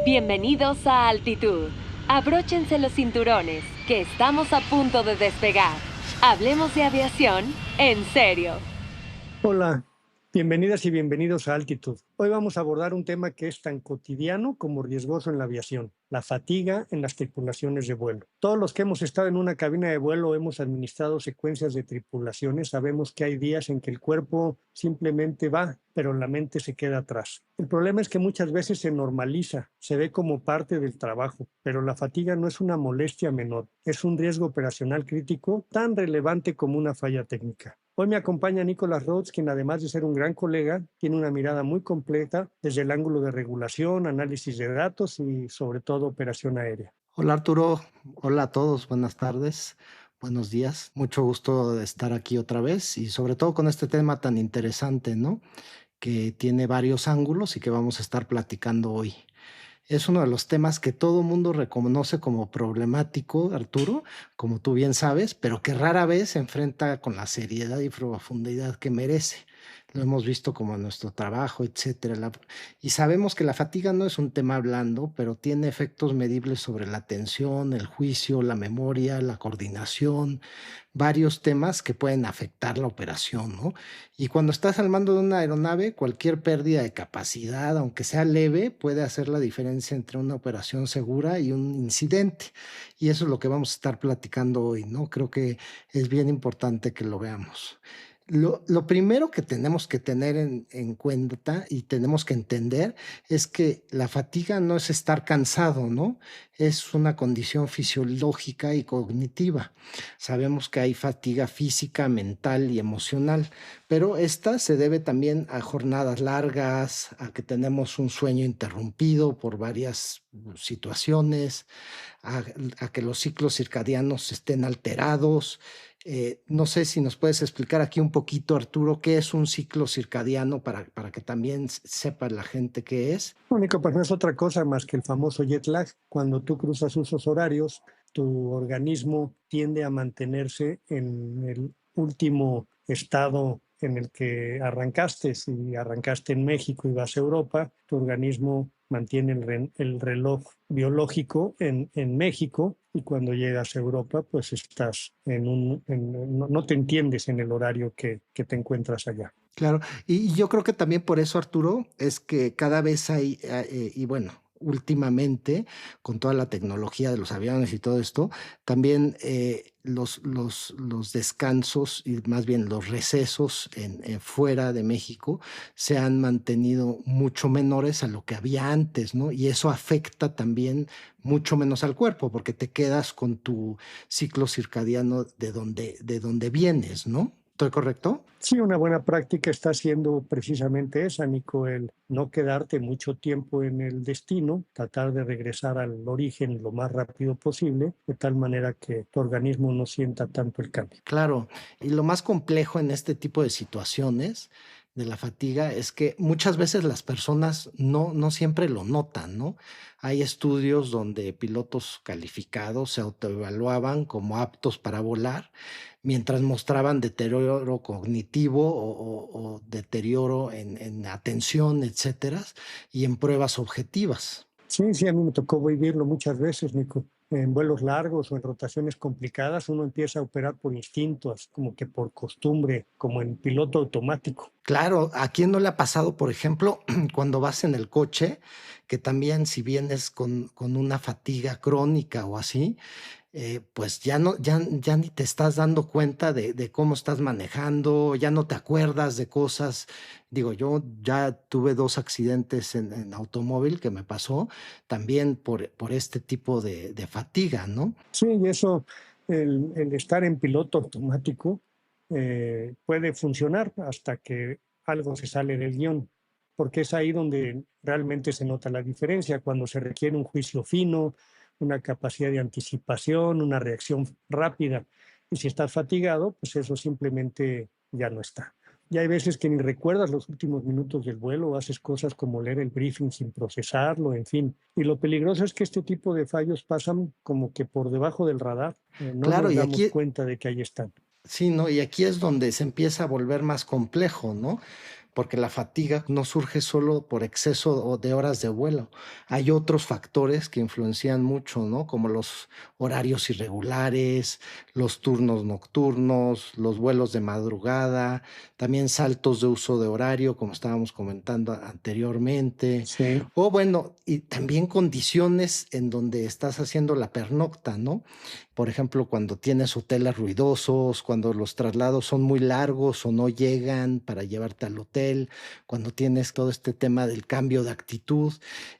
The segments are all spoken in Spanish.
Bienvenidos a Altitud. Abróchense los cinturones, que estamos a punto de despegar. Hablemos de aviación en serio. Hola, bienvenidas y bienvenidos a Altitud. Hoy vamos a abordar un tema que es tan cotidiano como riesgoso en la aviación, la fatiga en las tripulaciones de vuelo. Todos los que hemos estado en una cabina de vuelo hemos administrado secuencias de tripulaciones, sabemos que hay días en que el cuerpo simplemente va, pero la mente se queda atrás. El problema es que muchas veces se normaliza, se ve como parte del trabajo, pero la fatiga no es una molestia menor, es un riesgo operacional crítico tan relevante como una falla técnica. Hoy me acompaña Nicholas Rhodes, quien además de ser un gran colega, tiene una mirada muy completa desde el ángulo de regulación, análisis de datos y sobre todo operación aérea. Hola Arturo, hola a todos, buenas tardes, buenos días. Mucho gusto de estar aquí otra vez y sobre todo con este tema tan interesante, ¿no? Que tiene varios ángulos y que vamos a estar platicando hoy. Es uno de los temas que todo mundo reconoce como problemático, Arturo, como tú bien sabes, pero que rara vez se enfrenta con la seriedad y profundidad que merece. Lo hemos visto como en nuestro trabajo, etcétera. Y sabemos que la fatiga no es un tema blando, pero tiene efectos medibles sobre la atención, el juicio, la memoria, la coordinación, varios temas que pueden afectar la operación, ¿no? Y cuando estás al mando de una aeronave, cualquier pérdida de capacidad, aunque sea leve, puede hacer la diferencia entre una operación segura y un incidente. Y eso es lo que vamos a estar platicando hoy, ¿no? Creo que es bien importante que lo veamos. Lo primero que tenemos que tener en cuenta y tenemos que entender es que la fatiga no es estar cansado, ¿no? Es una condición fisiológica y cognitiva. Sabemos que hay fatiga física, mental y emocional, pero esta se debe también a jornadas largas, a que tenemos un sueño interrumpido por varias situaciones, a, a que los ciclos circadianos estén alterados. No sé si nos puedes explicar aquí un poquito, Arturo, qué es un ciclo circadiano para que también sepa la gente qué es. Lo único, pues no es otra cosa más que el famoso jet lag. Cuando tú cruzas usos horarios, tu organismo tiende a mantenerse en el último estado en el que arrancaste. Si arrancaste en México y vas a Europa, tu organismo mantiene el reloj biológico en México, y cuando llegas a Europa, pues estás no te entiendes en el horario que te encuentras allá. Claro, y yo creo que también por eso, Arturo, es que cada vez hay, y bueno, últimamente, con toda la tecnología de los aviones y todo esto, también los descansos y más bien los recesos en fuera de México se han mantenido mucho menores a lo que había antes, ¿no? Y eso afecta también mucho menos al cuerpo, porque te quedas con tu ciclo circadiano de donde vienes, ¿no? ¿Estoy correcto? Sí, una buena práctica está siendo precisamente esa, Nico, el no quedarte mucho tiempo en el destino, tratar de regresar al origen lo más rápido posible, de tal manera que tu organismo no sienta tanto el cambio. Claro, y lo más complejo en este tipo de situaciones de la fatiga es que muchas veces las personas no siempre lo notan, ¿no? Hay estudios donde pilotos calificados se autoevaluaban como aptos para volar, mientras mostraban deterioro cognitivo o deterioro en atención, etcétera, y en pruebas objetivas. Sí, sí, a mí me tocó vivirlo muchas veces, Nico. En vuelos largos o en rotaciones complicadas, uno empieza a operar por instinto, así como que por costumbre, como en piloto automático. Claro, ¿a quién no le ha pasado, por ejemplo, cuando vas en el coche, que también si vienes con una fatiga crónica o así, pues ya ni te estás dando cuenta de cómo estás manejando, ya no te acuerdas de cosas. Digo, yo ya tuve dos accidentes en automóvil que me pasó también por este tipo de fatiga, ¿no? Sí, y eso, el estar en piloto automático puede funcionar hasta que algo se sale del guión, porque es ahí donde realmente se nota la diferencia, cuando se requiere un juicio fino, una capacidad de anticipación, una reacción rápida. Y si estás fatigado, pues eso simplemente ya no está. Y hay veces que ni recuerdas los últimos minutos del vuelo, haces cosas como leer el briefing sin procesarlo, en fin. Y lo peligroso es que este tipo de fallos pasan como que por debajo del radar. No Claro, nos y damos aquí, cuenta de que ahí están. sí, ¿no? Y aquí es donde se empieza a volver más complejo, ¿no? porque la fatiga no surge solo por exceso de horas de vuelo. Hay otros factores que influencian mucho, ¿no? Como los horarios irregulares, los turnos nocturnos, los vuelos de madrugada, también saltos de uso de horario, como estábamos comentando anteriormente, Sí. o bueno, y también condiciones en donde estás haciendo la pernocta, ¿no? Por ejemplo, cuando tienes hoteles ruidosos, cuando los traslados son muy largos o no llegan para llevarte al hotel, cuando tienes todo este tema del cambio de actitud,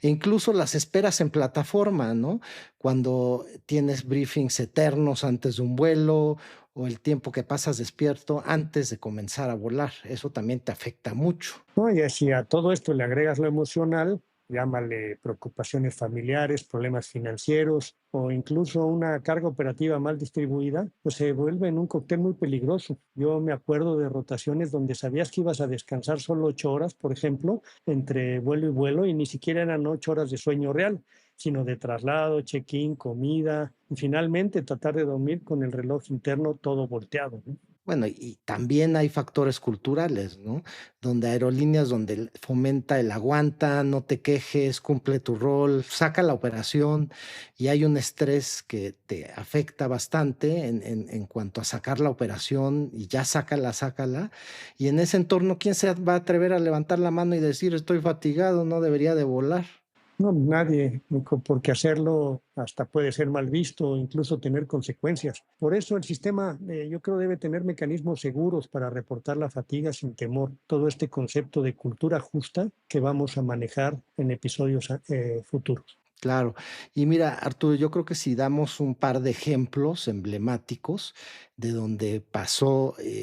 e incluso las esperas en plataforma, ¿no? Cuando tienes briefings eternos antes de un vuelo o el tiempo que pasas despierto antes de comenzar a volar, eso también te afecta mucho. No, y si a todo esto le agregas lo emocional, llámale preocupaciones familiares, problemas financieros o incluso una carga operativa mal distribuida, pues se vuelve en un cóctel muy peligroso. Yo me acuerdo de rotaciones donde sabías que ibas a descansar solo 8 horas, por ejemplo, entre vuelo y vuelo, y ni siquiera eran 8 horas de sueño real, sino de traslado, check-in, comida, y finalmente tratar de dormir con el reloj interno todo volteado, ¿no? Bueno, y también hay factores culturales, ¿no? Donde aerolíneas donde fomenta el aguanta, no te quejes, cumple tu rol, saca la operación y hay un estrés que te afecta bastante en cuanto a sacar la operación y ya sácala, sácala. Y en ese entorno, ¿quién se va a atrever a levantar la mano y decir estoy fatigado, no debería de volar? No, nadie, porque hacerlo hasta puede ser mal visto o incluso tener consecuencias. Por eso el sistema, yo creo, debe tener mecanismos seguros para reportar la fatiga sin temor. Todo este concepto de cultura justa que vamos a manejar en episodios futuros. Claro. Y mira, Arturo, yo creo que si damos un par de ejemplos emblemáticos de donde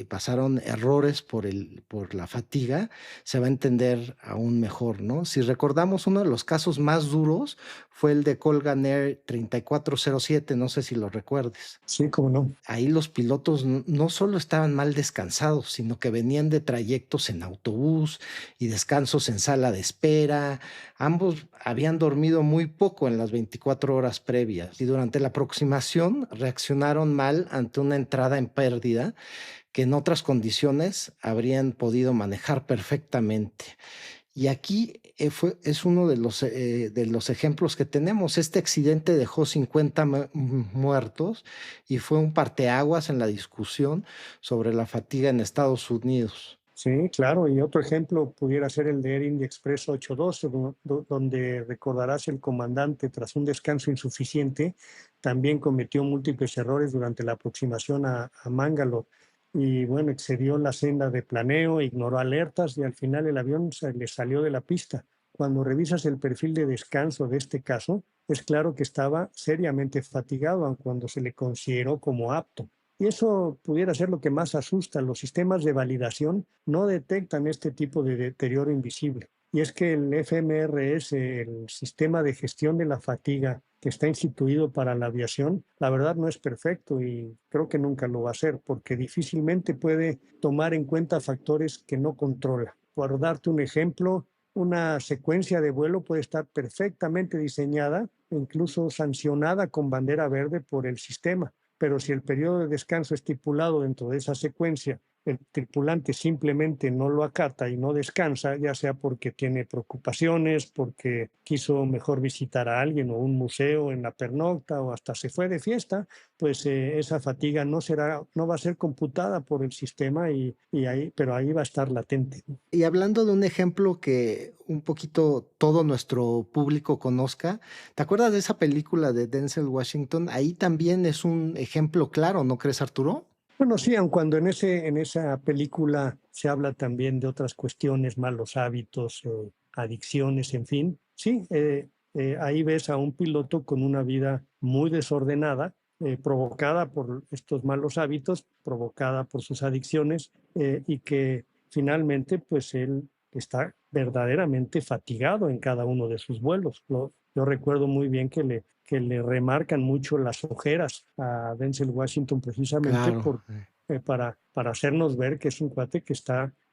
pasaron errores por la fatiga, se va a entender aún mejor, ¿no? Si recordamos, uno de los casos más duros fue el de Colgan Air 3407, no sé si lo recuerdes. Sí, cómo no. Ahí los pilotos no solo estaban mal descansados, sino que venían de trayectos en autobús y descansos en sala de espera. Ambos habían dormido muy poco en las 24 horas previas y durante la aproximación reaccionaron mal ante una entrada en pérdida que en otras condiciones habrían podido manejar perfectamente. Y aquí es uno de los ejemplos que tenemos. Este accidente dejó 50 muertos y fue un parteaguas en la discusión sobre la fatiga en Estados Unidos. Sí, claro. Y otro ejemplo pudiera ser el de Air India Express 812, donde recordarás el comandante, tras un descanso insuficiente, también cometió múltiples errores durante la aproximación a Mangalore. Y bueno, excedió la senda de planeo, ignoró alertas y al final el avión se le salió de la pista. Cuando revisas el perfil de descanso de este caso, es claro que estaba seriamente fatigado, aun cuando se le consideró como apto. Y eso pudiera ser lo que más asusta. Los sistemas de validación no detectan este tipo de deterioro invisible. Y es que el FMRS, el sistema de gestión de la fatiga que está instituido para la aviación, la verdad no es perfecto y creo que nunca lo va a ser, porque difícilmente puede tomar en cuenta factores que no controla. Por darte un ejemplo, una secuencia de vuelo puede estar perfectamente diseñada, incluso sancionada con bandera verde por el sistema, pero si el periodo de descanso estipulado dentro de esa secuencia, el tripulante simplemente no lo acata y no descansa, ya sea porque tiene preocupaciones, porque quiso mejor visitar a alguien o un museo en la pernocta o hasta se fue de fiesta, pues esa fatiga no va a ser computada por el sistema pero ahí va a estar latente. Y hablando de un ejemplo que un poquito todo nuestro público conozca, ¿te acuerdas de esa película de Denzel Washington? Ahí también es un ejemplo claro, ¿no crees, Arturo? Bueno, sí, aun cuando en esa película se habla también de otras cuestiones, malos hábitos, adicciones, en fin, sí, ahí ves a un piloto con una vida muy desordenada, provocada por estos malos hábitos, provocada por sus adicciones, y que finalmente, pues él está verdaderamente fatigado en cada uno de sus vuelos. Yo recuerdo muy bien que le remarcan mucho las ojeras a Denzel Washington precisamente Claro. para hacernos ver que es un cuate que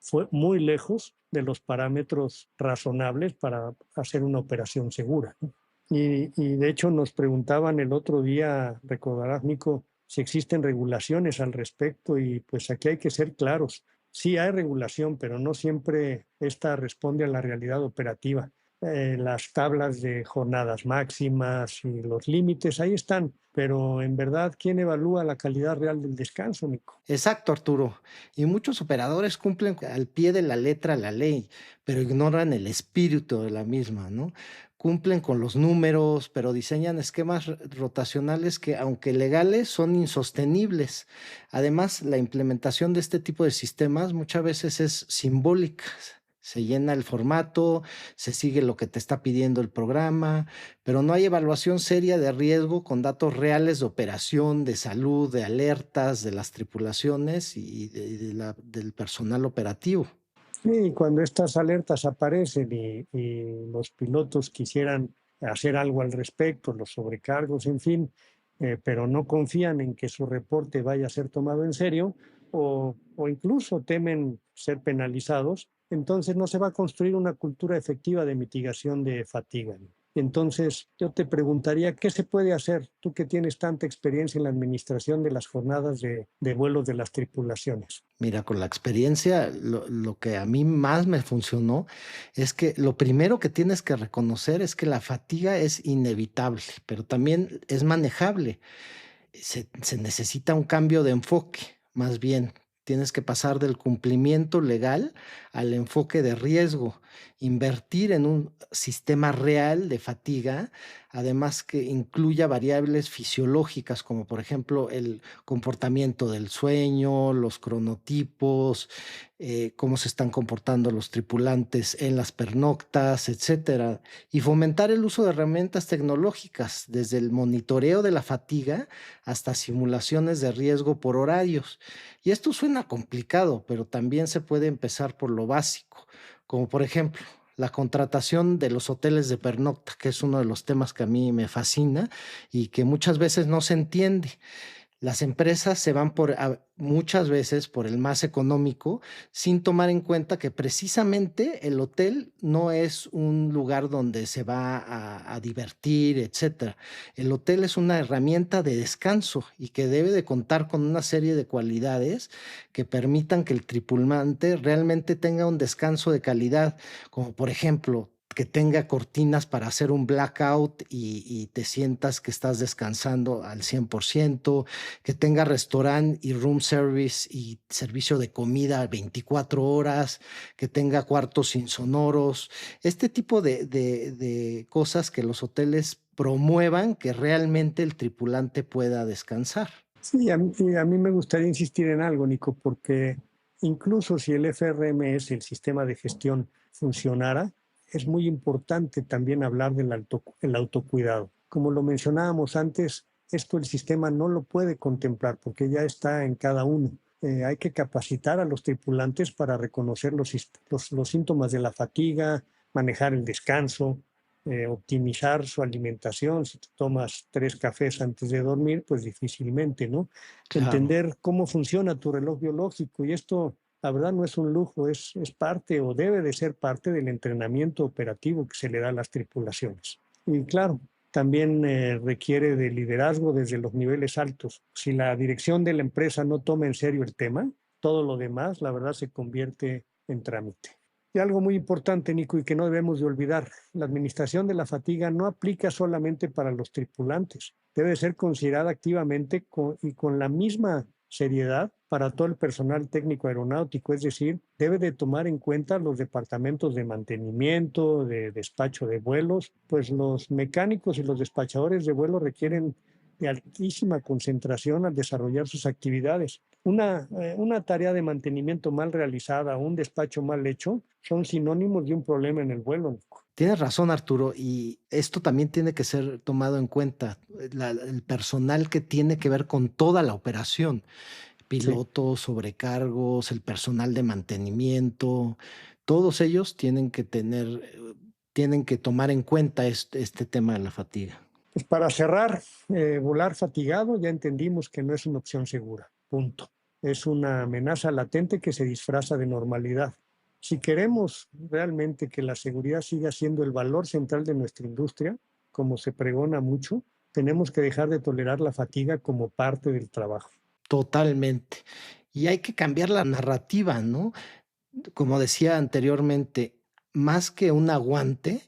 fue muy lejos de los parámetros razonables para hacer una operación segura, ¿no? Y de hecho nos preguntaban el otro día, recordarás, Nico, si existen regulaciones al respecto y pues aquí hay que ser claros. Sí hay regulación, pero no siempre esta responde a la realidad operativa. Las tablas de jornadas máximas y los límites, ahí están, pero en verdad, ¿quién evalúa la calidad real del descanso, Nico? Exacto, Arturo. Y muchos operadores cumplen al pie de la letra la ley, pero ignoran el espíritu de la misma, ¿no? Cumplen con los números, pero diseñan esquemas rotacionales que, aunque legales, son insostenibles. Además, la implementación de este tipo de sistemas muchas veces es simbólica. Se llena el formato, se sigue lo que te está pidiendo el programa, pero no hay evaluación seria de riesgo con datos reales de operación, de salud, de alertas de las tripulaciones del personal operativo. Sí, cuando estas alertas aparecen y los pilotos quisieran hacer algo al respecto, los sobrecargos, en fin, pero no confían en que su reporte vaya a ser tomado en serio o incluso temen ser penalizados, entonces no se va a construir una cultura efectiva de mitigación de fatiga. Entonces, yo te preguntaría, ¿qué se puede hacer tú que tienes tanta experiencia en la administración de las jornadas de vuelos de las tripulaciones? Mira, con la experiencia, lo que a mí más me funcionó es que lo primero que tienes que reconocer es que la fatiga es inevitable, pero también es manejable. Se necesita un cambio de enfoque, más bien. Tienes que pasar del cumplimiento legal al enfoque de riesgo, invertir en un sistema real de fatiga, además que incluya variables fisiológicas, como por ejemplo el comportamiento del sueño, los cronotipos, cómo se están comportando los tripulantes en las pernoctas, etcétera, y fomentar el uso de herramientas tecnológicas, desde el monitoreo de la fatiga hasta simulaciones de riesgo por horarios. Y esto suena complicado, pero también se puede empezar por lo básico, como por ejemplo la contratación de los hoteles de pernocta, que es uno de los temas que a mí me fascina y que muchas veces no se entiende. Las empresas se van muchas veces por el más económico, sin tomar en cuenta que precisamente el hotel no es un lugar donde se va a divertir, etcétera. El hotel es una herramienta de descanso y que debe de contar con una serie de cualidades que permitan que el tripulante realmente tenga un descanso de calidad, como por ejemplo que tenga cortinas para hacer un blackout y te sientas que estás descansando al 100%, que tenga restaurante y room service y servicio de comida 24 horas, que tenga cuartos insonoros, este tipo de cosas que los hoteles promuevan que realmente el tripulante pueda descansar. Sí, a mí me gustaría insistir en algo, Nico, porque incluso si el FRMS, el sistema de gestión, funcionara, es muy importante también hablar el autocuidado. Como lo mencionábamos antes, esto el sistema no lo puede contemplar porque ya está en cada uno. Hay que capacitar a los tripulantes para reconocer los síntomas de la fatiga, manejar el descanso, optimizar su alimentación. Si tú tomas 3 cafés antes de dormir, pues difícilmente, ¿no? Claro. Entender cómo funciona tu reloj biológico y esto, la verdad, no es un lujo, es parte o debe de ser parte del entrenamiento operativo que se le da a las tripulaciones. Y claro, también requiere de liderazgo desde los niveles altos. Si la dirección de la empresa no toma en serio el tema, todo lo demás, la verdad, se convierte en trámite. Y algo muy importante, Nico, y que no debemos de olvidar, la administración de la fatiga no aplica solamente para los tripulantes, debe ser considerada activamente y con la misma seriedad para todo el personal técnico aeronáutico, es decir, debe de tomar en cuenta los departamentos de mantenimiento, de despacho de vuelos, pues los mecánicos y los despachadores de vuelo requieren de altísima concentración al desarrollar sus actividades. Una tarea de mantenimiento mal realizada, un despacho mal hecho, son sinónimos de un problema en el vuelo, Nico. Tienes razón, Arturo, y esto también tiene que ser tomado en cuenta, el personal que tiene que ver con toda la operación, Sí. pilotos, sobrecargos, el personal de mantenimiento, todos ellos tienen que tomar en cuenta este tema de la fatiga. Pues para cerrar, volar fatigado ya entendimos que no es una opción segura, punto. Es una amenaza latente que se disfraza de normalidad. Si queremos realmente que la seguridad siga siendo el valor central de nuestra industria, como se pregona mucho, tenemos que dejar de tolerar la fatiga como parte del trabajo. Totalmente. Y hay que cambiar la narrativa, ¿no? Como decía anteriormente, más que un aguante,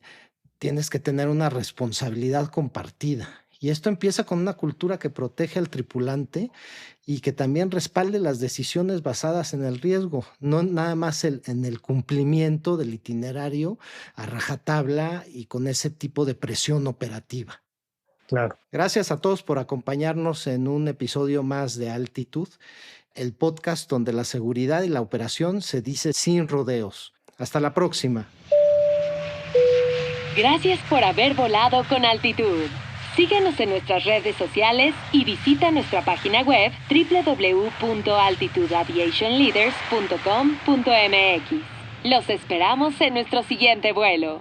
tienes que tener una responsabilidad compartida. Y esto empieza con una cultura que protege al tripulante y que también respalde las decisiones basadas en el riesgo, no nada más en el cumplimiento del itinerario a rajatabla y con ese tipo de presión operativa. Claro. Gracias a todos por acompañarnos en un episodio más de Altitud, el podcast donde la seguridad y la operación se dice sin rodeos. Hasta la próxima. Gracias por haber volado con Altitud. Síguenos en nuestras redes sociales y visita nuestra página web www.altitudeaviationleaders.com.mx. Los esperamos en nuestro siguiente vuelo.